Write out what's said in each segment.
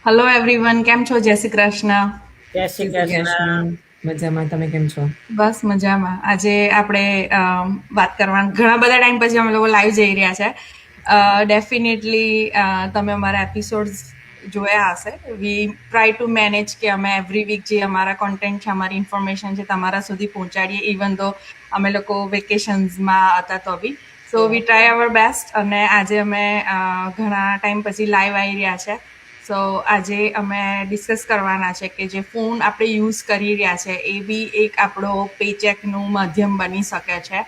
Hello everyone, કેમ છો? જય શ્રી કૃષ્ણ. જય જય શ્રી શ્રી કૃષ્ણ. કૃષ્ણ. મજામાં. તમે કેમ છો? બસ મજામાં. આજે આપણે વાત કરવાનું, ઘણા બધા ટાઈમ પછી અમે લોકો લાઈવ જઈ રહ્યા છે. ડેફિનેટલી તમે અમારા એપિસોડ્સ જોયા હશે. વી ટ્રાય ટુ મેનેજ કે અમે એવરી વીક જે અમારા કોન્ટેન્ટ છે, અમારી ઇન્ફોર્મેશન છે, તમારા સુધી પહોંચાડીએ, ઇવન તો અમે લોકો વેકેશન્સમાં હતા તો બી. સો વી ટ્રાય અવર બેસ્ટ. અને આજે અમે ઘણા ટાઈમ પછી લાઈવ આવી રહ્યા છે. સો આજે અમે ડિસ્કસ કરવાના છે કે જે ફોન આપણે યુઝ કરી રહ્યા છે એ બી એક આપણો પેચેકનું માધ્યમ બની શકે છે.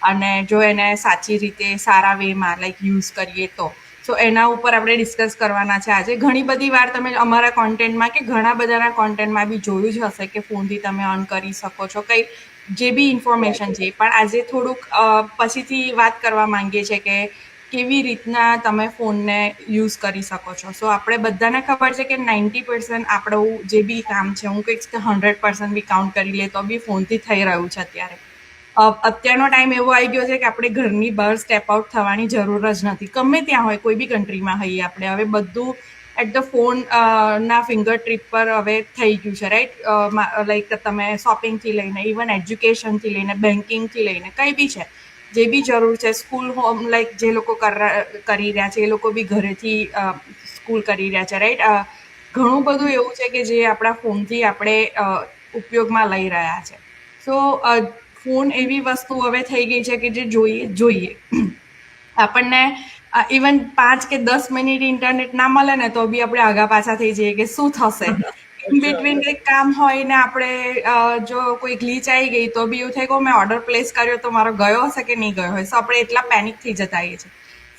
અને જો એને સાચી રીતે સારા વેમાં લાઈક યુઝ કરીએ તો. સો એના ઉપર આપણે ડિસ્કસ કરવાના છે આજે. ઘણી બધી વાર તમે અમારા કોન્ટેન્ટમાં કે ઘણા બધાના કોન્ટેન્ટમાં બી જોયું જ હશે કે ફોનથી તમે અર્ન કરી શકો છો, કંઈ જે બી ઇન્ફોર્મેશન છે. પણ આજે થોડુંક પછીથી વાત કરવા માંગીએ છીએ કે કેવી રીતના તમે ફોનને યુઝ કરી શકો છો. સો આપણે બધાને ખબર છે કે 90% આપણું જે બી કામ છે, હું કહીશ કે 100% બી કાઉન્ટ કરી લે તો બી ફોનથી થઈ રહ્યું છે અત્યારે. અત્યારનો ટાઈમ એવો આવી ગયો છે કે આપણે ઘરની બહાર સ્ટેપ આઉટ થવાની જરૂર જ નથી. ગમે ત્યાં હોય, કોઈ બી કન્ટ્રીમાં હોઈએ આપણે, હવે બધું એટ ધ ફોન ના ફિંગર ટ્રીપ પર હવે થઈ ગયું છે, રાઈટ? લાઈક તમે શોપિંગથી લઈને, ઇવન એજ્યુકેશનથી લઈને, બેન્કિંગથી લઈને, કંઈ બી છે, જે બી જરૂર છે, સ્કૂલ હોમ લાઈક જે લોકો કરી રહ્યા છે એ લોકો બી ઘરેથી સ્કૂલ કરી રહ્યા છે, રાઈટ? ઘણું બધું એવું છે કે જે આપણા ફોનથી આપણે ઉપયોગમાં લઈ રહ્યા છે. સો ફોન એવી વસ્તુ હવે થઈ ગઈ છે કે જે જોઈએ આપણને ઇવન 5 કે 10 મિનિટ ઇન્ટરનેટ ના મળે ને તો બી આપણે આગા પાછા થઈ જઈએ કે શું થશે. ઇન બિટવીન કંઈક કામ હોય ને આપણે જો કોઈ ગ્લીચ આવી ગઈ તો બી એવું થાય કે મેં ઓર્ડર પ્લેસ કર્યો તો મારો ગયો હશે કે નહીં ગયો હોય. સો આપણે એટલા પેનિક થઈ જતા હોઈએ છીએ.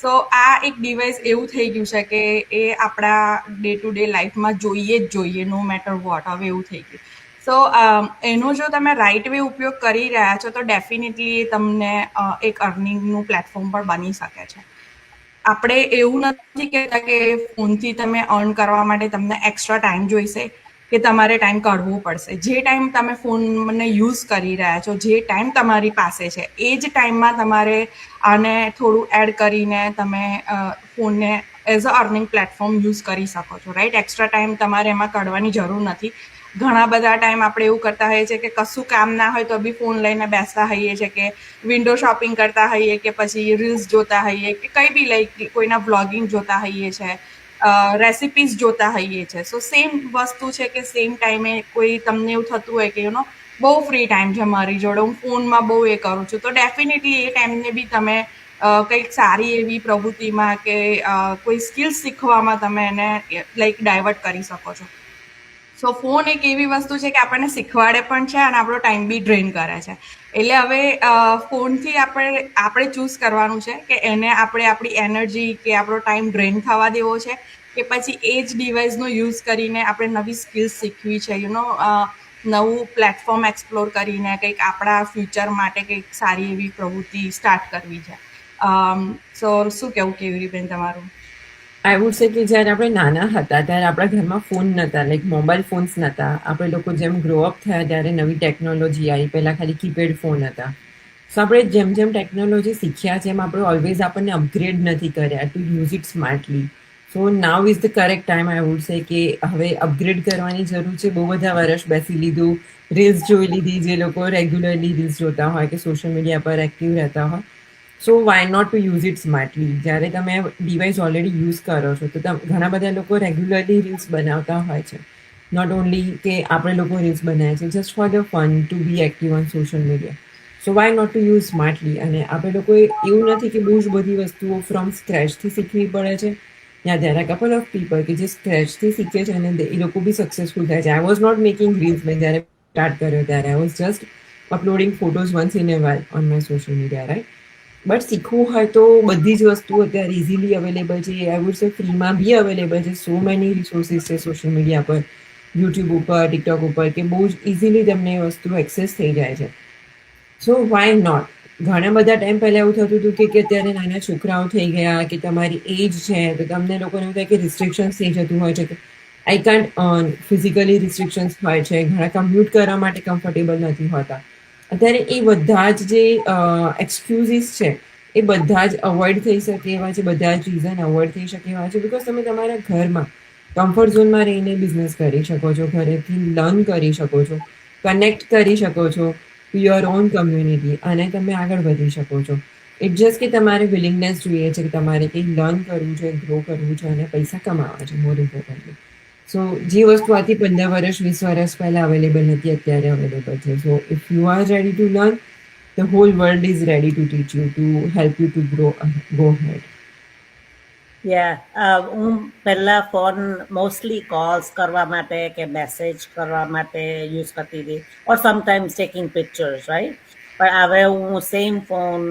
સો આ એક ડિવાઇસ એવું થઈ ગયું છે કે એ આપણા ડે ટુ ડે લાઈફમાં જોઈએ નો મેટર વોટ. હવે એવું થઈ ગયું. સો એનો જો તમે રાઈટ વે ઉપયોગ કરી રહ્યા છો તો ડેફિનેટલી એ તમને એક અર્નિંગનું પ્લેટફોર્મ પણ બની શકે છે. આપણે એવું નથી કહેતા કે ફોનથી તમે અર્ન કરવા માટે તમને એક્સ્ટ્રા ટાઈમ જોઈશે કે તમારે ટાઈમ કાઢવો પડશે. જે ટાઈમ તમે ફોનને યુઝ કરી રહ્યા છો, જે ટાઈમ તમારી પાસે છે, એ જ ટાઈમમાં તમારે આને થોડું એડ કરીને તમે ફોનને as a earning platform use કરી શકો છો, રાઈટ? એક્સ્ટ્રા ટાઈમ તમારે એમાં કાઢવાની જરૂર નથી. ઘણા બધા ટાઈમ આપણે એવું કરતા હોઈએ છીએ કે કશું કામ ના હોય તો બી ફોન લઈને બેસતા હોઈએ છીએ, કે વિન્ડો શોપિંગ કરતા હોઈએ, કે પછી રીલ્સ જોતા હોઈએ, કે કંઈ બી લાઈક કોઈના વ્લોગિંગ જોતા હોઈએ છે, રેસિપીઝ જોતા હોઈએ છે. સો સેમ વસ્તુ છે કે સેમ ટાઈમે કોઈ તમને એવું થતું હોય કે બહુ ફ્રી ટાઈમ છે મારી જોડે, હું ફોનમાં બહુ એ કરું છું, તો ડેફિનેટલી એ ટાઈમને બી તમે કંઈક સારી એવી પ્રવૃત્તિમાં કે કોઈ સ્કિલ્સ શીખવામાં તમે એને લાઈક ડાયવર્ટ કરી શકો છો. સો ફોન એક એવી વસ્તુ છે કે આપણને શીખવાડે પણ છે અને આપણો ટાઈમ બી ડ્રેન કરે છે. એટલે હવે ફોનથી આપણે ચૂઝ કરવાનું છે કે એને આપણે આપણી એનર્જી કે આપણો ટાઈમ ડ્રેન થવા દેવો છે, કે પછી એ જ ડિવાઇસનો યુઝ કરીને આપણે નવી સ્કિલ્સ શીખવી છે, નવું પ્લેટફોર્મ એક્સપ્લોર કરીને કંઈક આપણા ફ્યુચર માટે કંઈક સારી એવી પ્રવૃત્તિ સ્ટાર્ટ કરવી છે. સો શું કહેવું કેવી તમારું? આઈ વુડ સે કે જ્યારે આપણે નાના હતા ત્યારે આપણા ઘરમાં ફોન નહોતા, લાઈક મોબાઈલ ફોન્સ નહોતા. આપણે લોકો જેમ ગ્રો અપ થયા ત્યારે નવી ટેકનોલોજી આવી. પહેલા ખાલી કીપેડ ફોન હતા. સો આપણે જેમ જેમ ટેકનોલોજી શીખ્યા છે એમ આપણે ઓલવેઝ આપણને અપગ્રેડ નથી કર્યા two use it smartly. So now is the correct time I would say કે હવે અપગ્રેડ કરવાની જરૂર છે. બહુ બધા વર્ષ બેસી લીધું, રીલ્સ જોઈ લીધી, જે લોકો રેગ્યુલરલી રીલ્સ જોતા હોય કે સોશિયલ મીડિયા પર એક્ટિવ રહેતા હોય. So why not to use it smartly. જ્યારે તમે ડિવાઇસ ઓલરેડી યુઝ કરો છો તો ઘણા બધા લોકો રેગ્યુલરલી રીલ્સ બનાવતા હોય છે. નોટ ઓનલી કે આપણે લોકો રીલ્સ બનાવીએ છીએ just for the fun to be active on social media. So why not to use smartly. અને આપણે લોકોએ એવું નથી કે બહુ જ બધી વસ્તુઓ ફ્રોમ સ્ક્રેચથી શીખવી પડે છે. ત્યાં there are couple of people કે જે સ્ક્રેચથી શીખે છે અને એ લોકો બી સક્સેસફુલ થાય છે. I was not making reels મેં જ્યારે સ્ટાર્ટ કર્યો ત્યારે. I was just uploading photos once in a while on my social media, right? But શીખવું હોય તો બધી જ વસ્તુઓ અત્યારે ઇઝીલી અવેલેબલ છે. આઈ વુડ સે ફ્રીમાં બી અવેલેબલ છે. સો મેની રિસોર્સિસ છે સોશિયલ મીડિયા પર, યુટ્યુબ ઉપર, ટિકટોક ઉપર, કે બહુ જ ઇઝીલી તમને એ વસ્તુ એક્સેસ થઈ જાય છે. સો વાય નોટ? ઘણા બધા ટાઈમ પહેલાં એવું થતું હતું કે અત્યારે નાના છોકરાઓ થઈ ગયા કે તમારી એજ છે તો તમને લોકોને એવું થાય કે રિસ્ટ્રિક્શન્સ થઈ જતું હોય છે કે I can't earn, physically restrictions હોય છે, ઘણા કમ્યુટ કરવા માટે કમ્ફર્ટેબલ નથી હોતા. અત્યારે એ બધા જ જે એક્સક્યુઝિસ છે એ બધા જ અવોઇડ થઈ શકે એવા છે, બધા જ રીઝન અવોઇડ થઈ શકે એવા છે. બિકોઝ તમે તમારા ઘરમાં કમ્ફર્ટ ઝોનમાં રહીને બિઝનેસ કરી શકો છો, ઘરેથી લર્ન કરી શકો છો, કનેક્ટ કરી શકો છો ટુ યોર ઓન કમ્યુનિટી અને તમે આગળ વધી શકો છો. ઇટ જસ્ટ કે તમારે વિલિંગનેસ જોઈએ છે કે તમારે કંઈક લર્ન કરવું છે, ગ્રો કરવું છે અને પૈસા કમાવા છે મોર ઇમ્પોર્ટન્ટલી. સો જે વસ્તુ આથી 15 વર્ષ 20 વર્ષ પહેલા અવેલેબલ નથી અત્યારે અવેલેબલ છે. So if you are ready to learn, the whole world is ready to teach you, to help you to go head. હું પહેલાં ફોન મોસ્ટલી કોલ્સ કરવા માટે કે મેસેજ કરવા માટે યુઝ કરતી હતી, or sometimes taking pictures, right. પણ હવે હું same phone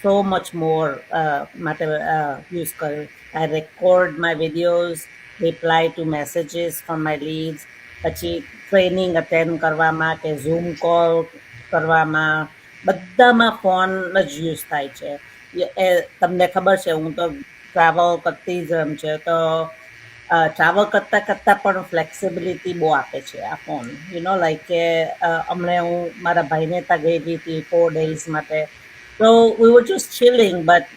so much more માટે યુઝ કરું. I record my videos, reply to messages from my leads, પછી ટ્રેનિંગ અટેન્ડ કરવામાં કે ઝૂમ કોલ કરવામાં, બધામાં ફોન જ યુઝ થાય છે. એ તમને ખબર છે, હું તો ટ્રાવેલ કરતી જ એમ છે, તો ટ્રાવેલ કરતાં કરતાં પણ ફ્લેક્સિબિલિટી બહુ આપે છે આ ફોન. લાઈક કે હમણાં હું મારા ભાઈને ત્યાં ગઈ હતી 4 days માટે, તો we were just chilling, but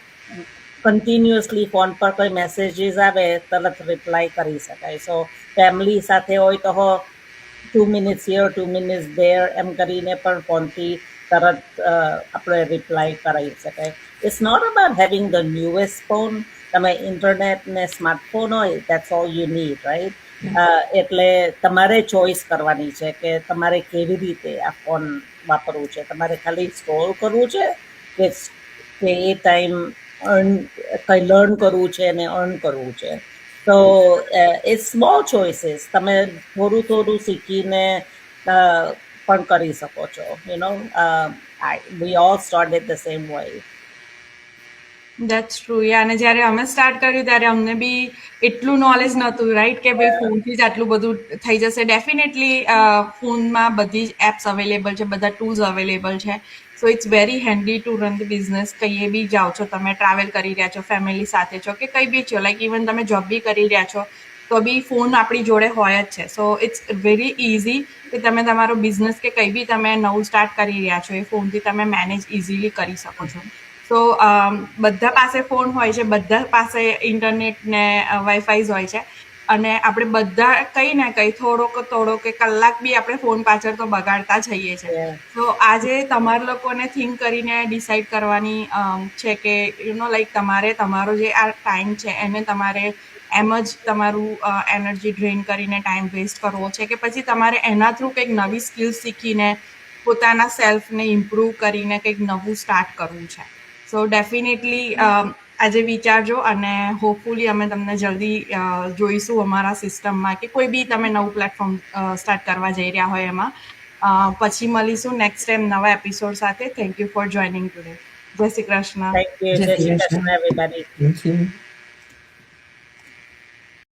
continuously phone પર કોઈ મેસેજીસ આવે તરત રિપ્લાય કરી શકાય. સો ફેમિલી સાથે હોય તો 2 minutes here 2 minutes there એમ કરીને પણ ફોનથી તરત આપણે રિપ્લાય કરાવી શકાય. It's not about having the newest phone. તમે ઇન્ટરનેટ ને સ્માર્ટફોન હોય, that's all you need, right. એટલે તમારે ચોઈસ કરવાની છે કે તમારે કેવી રીતે આ ફોન વાપરવું છે. તમારે ખાલી સ્ક્રોલ કરવું છે કે એ ટાઈમ કંઈ લર્ન કરવું છે અને અર્ન કરવું છે. તો ઇટ્સ સ્મોલ ચોઇસીસ. તમે થોડું થોડું શીખીને પણ કરી શકો છો. We all started the same way. That's true. Yeah, અને જ્યારે અમે સ્ટાર્ટ કર્યું ત્યારે અમને બી એટલું નોલેજ નહોતું, રાઈટ, કે ભાઈ ફોનથી જ આટલું બધું થઈ જશે. ડેફિનેટલી ફોનમાં બધી જ એપ્સ અવેલેબલ છે, બધા ટૂલ્સ અવેલેબલ છે. So it's very handy to run the business. કંઈએ બી જાઓ છો, તમે ટ્રાવેલ કરી રહ્યા છો, ફેમિલી સાથે છો કે કંઈ બી છો, લાઈક ઇવન તમે જોબ બી કરી રહ્યા છો તો બી ફોન આપણી જોડે હોય જ છે. સો ઇટ્સ વેરી ઇઝી કે તમે તમારો બિઝનેસ કે કંઈ બી તમે નવું સ્ટાર્ટ કરી રહ્યા છો એ ફોનથી તમે મેનેજ ઇઝીલી કરી શકો છો. સો બધા પાસે ફોન હોય છે, બધા પાસે ઇન્ટરનેટ ને વાઈફાઈઝ હોય છે, અને આપણે બધા કંઈ ને કંઈ થોડો કે કલાક બી આપણે ફોન પાછળ તો બગાડતા જ હોઈએ છીએ. તો આજે તમારા લોકોને થિંક કરીને ડિસાઈડ કરવાની છે કે લાઈક તમારે તમારો જે આ ટાઈમ છે એને તમારે એમ જ તમારું એનર્જી ડ્રેન કરીને ટાઈમ વેસ્ટ કરવો છે કે પછી તમારે એના થ્રુ કંઈક નવી સ્કિલ શીખીને પોતાના સેલ્ફને ઇમ્પ્રૂવ કરીને કંઈક નવું સ્ટાર્ટ કરવું છે. સો ડેફિનેટલી આજે વિચારજો, અને હોપફુલી અમે તમને જલ્દી જોઈશું અમારા સિસ્ટમમાં કે કોઈ બી તમે નવું પ્લેટફોર્મ સ્ટાર્ટ કરવા જઈ રહ્યા હોય એમાં. પછી મળીશું નેક્સ્ટ ટાઈમ નવા એપિસોડ સાથે. Thank you for joining today. જય શ્રી કૃષ્ણ. Thank you. જય Shri Krishna, everybody. Thank you.